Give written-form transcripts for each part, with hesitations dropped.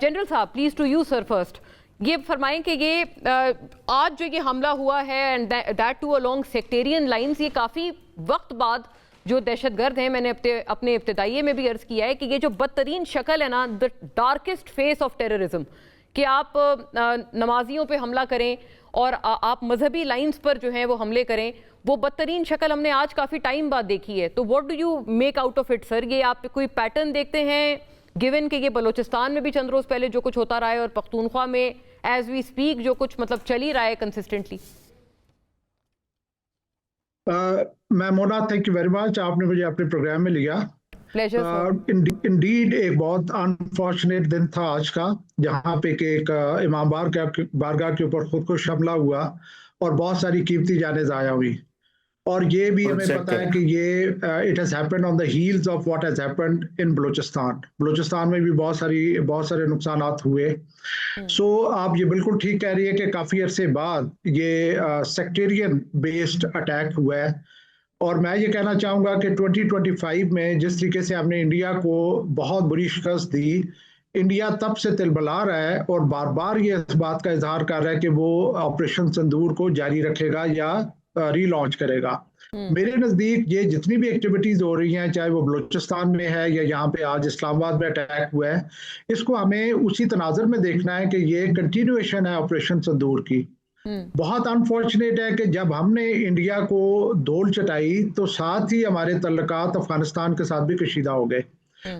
General साहब, please to you sir first, ये फरमाएं कि ये आज जो ये हमला हुआ है and that too along sectarian lines, ये काफ़ी वक्त बाद जो दहशतगर्द हैं, मैंने अपने इब्तिदाइये में भी अर्ज़ किया है कि ये जो बदतरीन शक्ल है ना, the darkest face of terrorism, कि आप नमाजियों पे हमला करें और आप मजहबी लाइंस पर जो हैं वो हमले करें, वो बदतरीन शक्ल हमने आज काफ़ी टाइम बाद देखी है। तो what do you make out of it sir? ये आप कोई पैटर्न देखते हैं गिवन कि ये बलूचिस्तान में भी चंद रोज़ पहले जो कुछ होता रहा है और पख्तूनख्वा में एज वी स्पीक जो कुछ मतलब चल ही रहा है consistently? Maimoona, thank you very much, आपने मुझे अपने प्रोग्राम में लिया। इंडीड एक बहुत अनफॉर्चुनेट दिन था आज का, जहाँ पे कि एक इमाम बारगाह के ऊपर खुदकुश हमला हुआ और बहुत सारी कीमती जानें ज़ाया हुई। और ये भी हमें पता है कि ये it has happened on the heels of what has happened in Balochistan में भी बहुत सारे नुकसानात हुए। सो आप ये बिल्कुल ठीक कह रही है कि काफ़ी अरसे बाद ये सेक्टेरियन बेस्ड अटैक हुआ है। और मैं ये कहना चाहूँगा कि 2025 में जिस तरीके से हमने इंडिया को बहुत बुरी शिकस्त दी, इंडिया तब से तिलबला रहा है और बार बार ये इस बात का इजहार कर रहा है कि वो ऑपरेशन सिंदूर को जारी रखेगा या रीलॉन्च करेगा। मेरे नज़दीक ये जितनी भी एक्टिविटीज हो रही हैं, चाहे वो बलूचिस्तान में है या यहाँ पे आज इस्लामाबाद में अटैक हुआ है, इसको हमें उसी तनाज़ुर में देखना है कि ये कंटिन्यूएशन है ऑपरेशन सिंदूर की। बहुत अनफॉर्चुनेट है कि जब हमने इंडिया को धूल चटाई तो साथ ही हमारे तल्लुकात अफगानिस्तान के साथ भी कशीदा हो गए।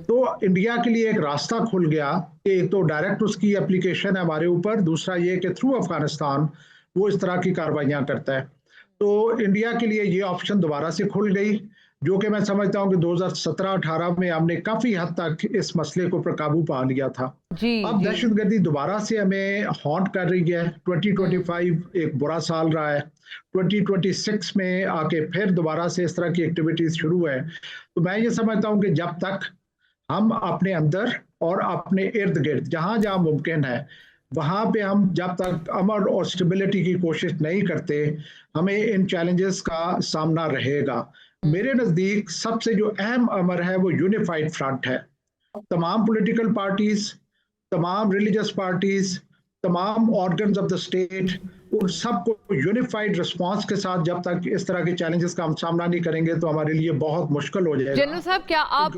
तो इंडिया के लिए एक रास्ता खुल गया कि एक तो डायरेक्ट उसकी एप्लीकेशन है हमारे ऊपर, दूसरा ये कि थ्रू अफगानिस्तान वो इस तरह की कार्रवाइयाँ करता है। तो इंडिया के लिए ये ऑप्शन दोबारा से खुल गई, जो कि मैं समझता हूँ कि 2017-18 में हमने काफी हद तक इस मसले को पर काबू पा लिया था। अब दहशतगर्दी दोबारा से हमें हॉन्ट कर रही है। 2025 एक बुरा साल रहा है, 2026 में आके फिर दोबारा से इस तरह की एक्टिविटीज शुरू है। तो मैं ये समझता हूँ कि जब तक हम अपने अंदर और अपने इर्द गिर्द जहाँ जहाँ मुमकिन है वहाँ पे हम जब तक अमन और स्टेबिलिटी की कोशिश नहीं करते, हमें इन चैलेंजेस का सामना रहेगा। मेरे नज़दीक सबसे जो अहम अमर है वो यूनिफाइड फ्रंट है। तमाम पॉलिटिकल पार्टीज, तमाम रिलीजियस पार्टीज, तमाम ऑर्गन्स ऑफ द स्टेट, उन सबको यूनिफाइड रिस्पांस के साथ जब तक इस तरह के चैलेंजेस का हम सामना नहीं करेंगे तो हमारे लिए बहुत मुश्किल हो जाएगा। जनरल साहब, क्या आप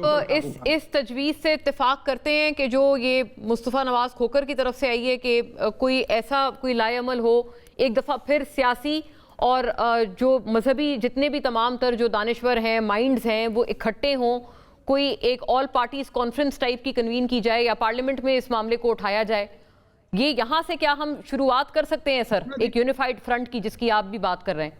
इस तजवीज़ से इत्तेफाक करते हैं कि जो ये मुस्तफ़ा नवाज खोकर की तरफ से आई है कि कोई लाएअमल हो, एक दफ़ा फिर सियासी और जो मजहबी जितने भी तमाम तर जो दानिश्वर हैं, माइंड्स हैं, वो इकट्ठे हों, कोई एक ऑल पार्टीज कॉन्फ्रेंस टाइप की कन्वीन की जाए या पार्लियामेंट में इस मामले को उठाया जाए? ये यहाँ से क्या हम शुरुआत कर सकते हैं सर, एक यूनिफाइड फ्रंट की जिसकी आप भी बात कर रहे हैं?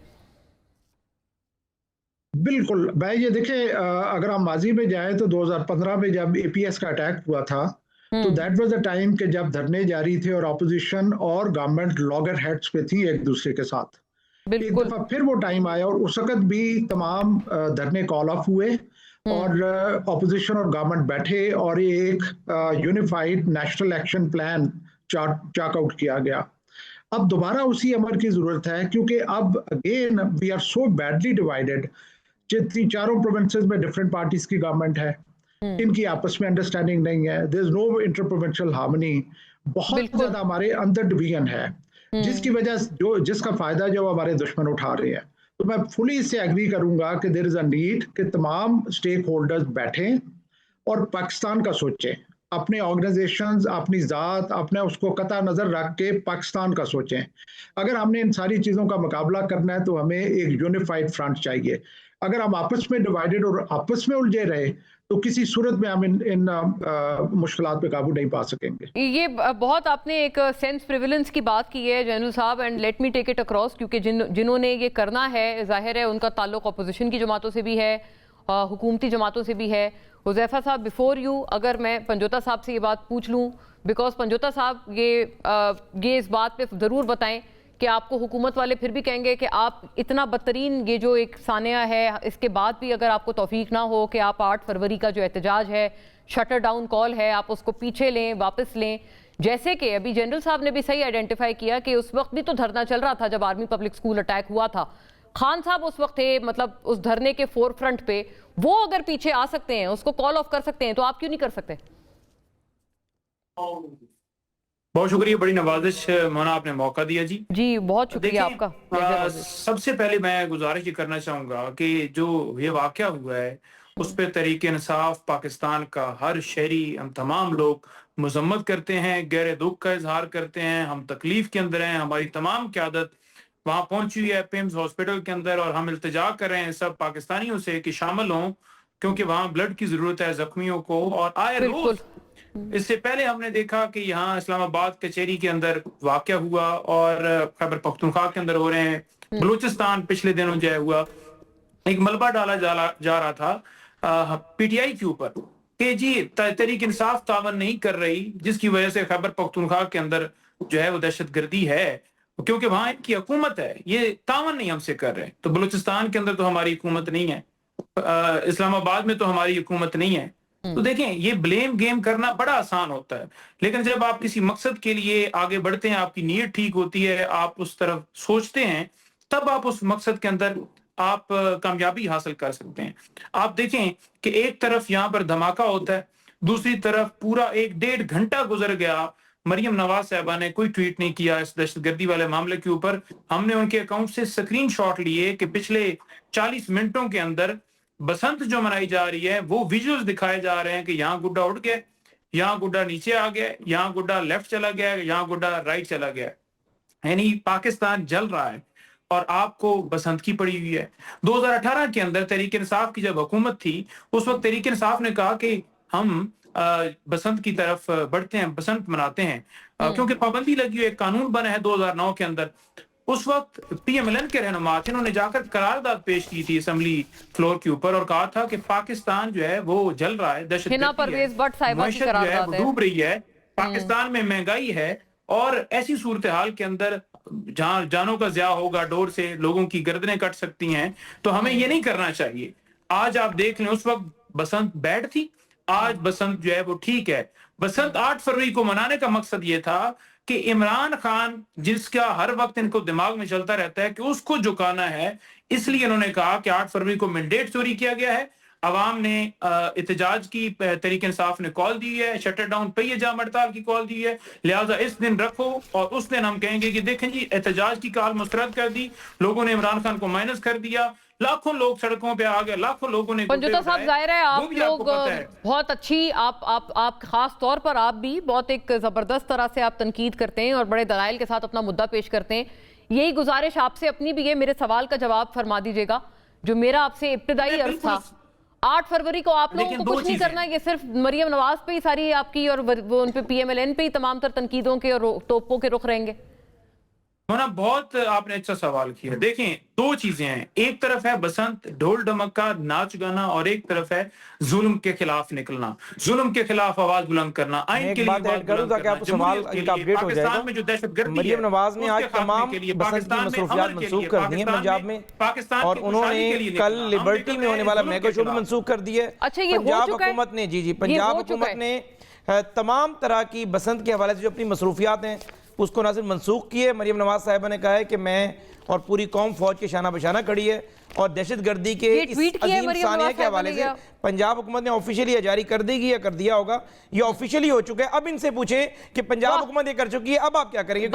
बिल्कुल। भाई ये देखें, अगर हम माजी में जाएं तो 2015 में जब एपीएस का अटैक हुआ था तो दैट वाज द टाइम कि जब धरने जारी थे और ऑपोजिशन और गवर्नमेंट लॉगर हेड्स पे थी एक दूसरे के साथ। एक दफा फिर वो टाइम आया और उस वक्त भी तमाम धरने कॉल ऑफ हुए और ऑपोजिशन और गवर्नमेंट बैठे और एक यूनिफाइड नेशनल एक्शन प्लान चाक आउट किया गया। अब दोबारा उसी अमर की जरूरत है, क्योंकि अब again we are so badly divided. चारों प्रोविंसेस में डिफरेंट पार्टीज की गवर्नमेंट है, इनकी आपस में अंडरस्टैंडिंग नहीं है, there is no inter provincial harmony, बहुत ज्यादा हमारे अंदर डिवीजन है, जिसकी वजह जिसका फायदा जो हमारे दुश्मन उठा रहे हैं। तो मैं फुली इससे एग्री करूंगा कि देयर इज अ नीड कि तमाम स्टेक होल्डर्स बैठें और पाकिस्तान का सोचें, अपने ऑर्गेनाइजेशंस, अपनी ज़ात, अपने उसको कता नज़र रख के पाकिस्तान का सोचें। अगर हमने इन सारी चीज़ों का मुकाबला करना है तो हमें एक यूनिफाइड फ्रंट चाहिए। अगर हम आपस में डिवाइडेड और आपस में उलझे रहे तो किसी सूरत में हम इन मुश्किलात पे काबू नहीं पा सकेंगे। ये बहुत आपने एक सेंस प्रिविलेंस की बात की है जनरल साहब, and let me take it across, क्योंकि जिन्होंने ये करना है जाहिर है उनका ताल्लुक अपोजिशन की जमातों से भी है, हुकूमती जमातों से भी है। हुज़ैफा साहब, बिफोर यू अगर मैं पंजोता साहब से ये बात पूछ लूँ, बिकॉज पंजोता साहब ये इस बात पे ज़रूर बताएं कि आपको हुकूमत वाले फिर भी कहेंगे कि आप इतना बदतरीन ये जो एक सानिया है, इसके बाद भी अगर आपको तौफीक ना हो कि आप 8 फरवरी का जो एहतजाज है, शटर डाउन कॉल है, आप उसको पीछे लें, वापस लें। जैसे कि अभी जनरल साहब ने भी सही आइडेंटिफाई किया कि उस वक्त भी तो धरना चल रहा था जब आर्मी पब्लिक स्कूल अटैक हुआ था। खान साहब उस वक्त थे, मतलब उस धरने के फोर फ्रंट पे, वो अगर पीछे आ सकते हैं, उसको कॉल ऑफ कर सकते हैं, तो आप क्यों नहीं कर सकते? बहुत शुक्रिया, बड़ी नवाजिश मोना आपने मौका दिया जी। जी बहुत शुक्रिया आपका। सबसे पहले मैं गुजारिश ये करना चाहूंगा कि जो ये वाकया हुआ है उस पर तहरीक इंसाफ पाकिस्तान का हर शहरी, हम तमाम लोग मजम्मत करते हैं, गहरे दुख का इजहार करते हैं। हम तकलीफ के अंदर हैं, हमारी तमाम क़यादत वहां पहुंची हुई है पिम्स हॉस्पिटल के अंदर, और हम इल्तिजा कर रहे हैं सब पाकिस्तानियों से कि शामिल हों, क्योंकि वहां ब्लड की जरूरत है जख्मियों को। और आए रोज इससे पहले हमने देखा कि यहाँ इस्लामाबाद कचहरी के अंदर वाकया हुआ, और खैबर पख्तूनख्वा के अंदर हो रहे हैं। बलूचिस्तान पिछले दिनों जो है हुआ, एक मलबा डाला जा रहा था पीटीआई के ऊपर कि जी तहरीक इंसाफ तावन नहीं कर रही, जिसकी वजह से खैबर पख्तूनख्वा के अंदर जो है वो दहशतगर्दी है, क्योंकि वहां इनकी हुकूमत है, ये तावन नहीं हमसे कर रहे। तो बलूचिस्तान के अंदर तो हमारी हुकूमत नहीं है, इस्लामाबाद में तो हमारी हुकूमत नहीं है। तो देखें, ये ब्लेम गेम करना बड़ा आसान होता है, लेकिन जब आप किसी मकसद के लिए आगे बढ़ते हैं, आपकी नीयत ठीक होती है, आप उस तरफ सोचते हैं, तब आप उस मकसद के अंदर आप कामयाबी हासिल कर सकते हैं। आप देखें कि एक तरफ यहाँ पर धमाका होता है, दूसरी तरफ पूरा 1-1.5 घंटा गुजर गया, मरियम नवाज साहबा ने कोई ट्वीट नहीं किया इस दहशतगर्दी वाले मामले के ऊपर। हमने उनके अकाउंट से स्क्रीनशॉट लिए कि पिछले 40 मिनटों के अंदर बसंत जो मनाई जा रही है वो विजुअल्स दिखाए जा रहे हैं कि यहाँ गुड्डा उड़ गया, यहाँ गुड्डा नीचे आ गया, यहाँ गुड्डा लेफ्ट चला गया, यहाँ गुड्डा राइट चला गया, यानी पाकिस्तान जल रहा है और आपको बसंत की पड़ी हुई है। 2018 के अंदर तहरीक इंसाफ की जब हुकूमत थी, उस वक्त तहरीक इंसाफ ने कहा कि हम बसंत की तरफ बढ़ते हैं, बसंत मनाते हैं, क्योंकि पाबंदी लगी हुई, एक कानून बना है 2009 के अंदर। उस वक्त पीएमएलएन के रहनुमा थे, उन्होंने जाकर करारदाद पेश की थी असेंबली फ्लोर के ऊपर और कहा था कि पाकिस्तान जो है वो जल रहा है, दहशतगर्दी है, डूब रही है, पाकिस्तान में महंगाई है, और ऐसी सूरत हाल के अंदर जहां जानों का ज़िया होगा, डोर से लोगों की गर्दनें कट सकती हैं, तो हमें ये नहीं करना चाहिए। आज आप देख लें, उस वक्त बसंत बैड थी, आज बसंत जो है वो ठीक है। बसंत 8 फरवरी को मनाने का मकसद ये था कि इमरान खान, जिसका हर वक्त इनको दिमाग में चलता रहता है कि उसको झुकाना है, इसलिए इन्होंने कहा कि 8 फरवरी को मैंडेट चोरी किया गया है, अवाम ने एहतजाज की, तहरीक इंसाफ ने कॉल दी है, शटर डाउन पे ये जाम हड़ताल की कॉल दी है, लिहाजा इस दिन रखो, और उस दिन हम कहेंगे कि देखें जी एहतजाज की कॉल मुस्तरद कर दी, लोगों ने इमरान खान को माइनस कर दिया, लाखों लोग सड़कों पे आ गए, लाखों लोगों ने। पंजुता साहब, जाहिर है आप लोग बहुत अच्छी, आप खास तौर पर आप भी बहुत एक जबरदस्त तरह से आप तनकीद करते हैं और बड़े दलाइल के साथ अपना मुद्दा पेश करते हैं। यही गुजारिश आपसे अपनी भी है, मेरे सवाल का जवाब फरमा दीजिएगा जो मेरा आपसे इब्तिदाई अर्ज था। 8 फरवरी को आप लोगों को कुछ नहीं करना, ये सिर्फ मरियम नवाज पे ही सारी आपकी और वो उन पे पीएमएलएन पे ही तमाम तर तनकीदों के और तोपों के रुख रहेंगे। मोना, बहुत आपने अच्छा सवाल किया। देखें, 2 चीजें हैं, एक तरफ है बसंत, ढोल ढमक्का, नाच गाना, और एक तरफ है जुल्म के खिलाफ निकलना, जुल्म के खिलाफ आवाज बुलंद करना, आइन के लिए बात करूं ताकि आपको सवाल इनका अपडेट हो जाएगा। में जो दहशतगर्दी, मरियम नवाज ने आज तमाम बसंत की मसरूफियात मंसूख कर दी हैं पंजाब में, और उन्होंने कल लिबर्टी में होने वाला मेगा शो भी मंसूख कर दिया है। अच्छा, ये पंजाब हुकूमत ने, जी पंजाब हुकूमत ने तमाम तरह की बसंत के हवाले से जो अपनी मसरूफियात हैं उसको ना सिर्फ मनसूख किए, मरियम नवाज साहिबा ने कहा है कि मैं और पूरी कौम फौज के शाना बशाना खड़ी है, और दहशतगर्दी के इस अजीम सानिया के हवाले से पंजाब हुकूमत ने ऑफिशियली जारी कर देगी या कर दिया होगा, ये ऑफिशियली हो चुका है। अब इनसे पूछे कि पंजाब हुकूमत ये कर चुकी है, अब आप क्या करेंगे?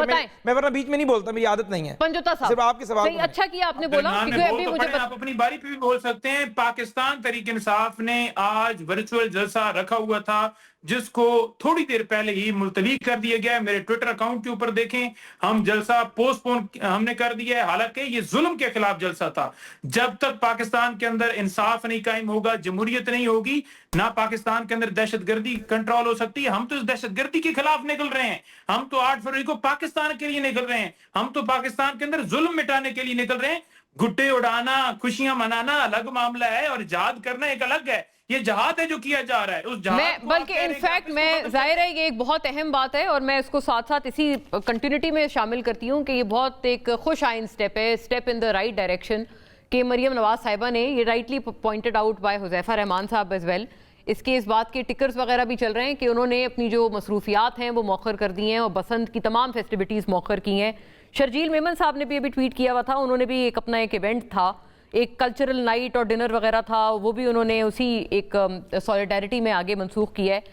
मैं वरना बीच में नहीं बोलता, मेरी आदत नहीं है। पंजुता साहब, सिर्फ आपके सवाल अच्छा किया आपने बोला, आप अपनी बारी पे भी बोल सकते हैं। पाकिस्तान तहरीक इंसाफ ने आज वर्चुअल जलसा रखा हुआ था, जिसको थोड़ी देर पहले ही मुलतवी कर दिया गया है। मेरे ट्विटर अकाउंट के ऊपर देखें, हम जलसा पोस्टपोन हमने कर दिया है, हालांकि ये जुल्म के खिलाफ जलसा था। जब तक पाकिस्तान के अंदर इंसाफ नहीं कायम होगा, जमहूरियत नहीं होगी, ना पाकिस्तान के अंदर दहशतगर्दी कंट्रोल हो सकती है। हम तो इस दहशतगर्दी के खिलाफ निकल रहे हैं, हम तो 8 फरवरी को पाकिस्तान के लिए निकल रहे हैं, हम तो पाकिस्तान के अंदर जुल्म मिटाने के लिए निकल रहे हैं। गुड्डे उड़ाना, खुशियां मनाना अलग मामला है, और जहाद करना एक अलग है। ये जहाद है जो किया जा रहा है, उस जहाद बल्कि इनफैक्ट मैं, जाहिर है ये एक बहुत अहम बात है, और मैं इसको साथ साथ इसी कंटिन्यूटी में शामिल करती हूँ कि ये बहुत एक खुश आइन स्टेप है, step in the right direction, कि मरियम नवाज साहिबा ने ये rightly pointed out by Huzaifa Rahman साहब एज वेल। इसके इस बात के टिकर्स वगैरह भी चल रहे हैं कि उन्होंने अपनी जो मसरूफियात हैं वो मौखर कर दी हैं, और बसंत की तमाम फेस्टिविटीज़ मौखर की हैं। शर्जील मेमन साहब ने भी अभी ट्वीट किया हुआ था, उन्होंने भी एक अपना एक इवेंट था, एक कल्चरल नाइट और डिनर वगैरह था, वो भी उन्होंने उसी एक सॉलिडारिटी में आगे मंसूख किया है।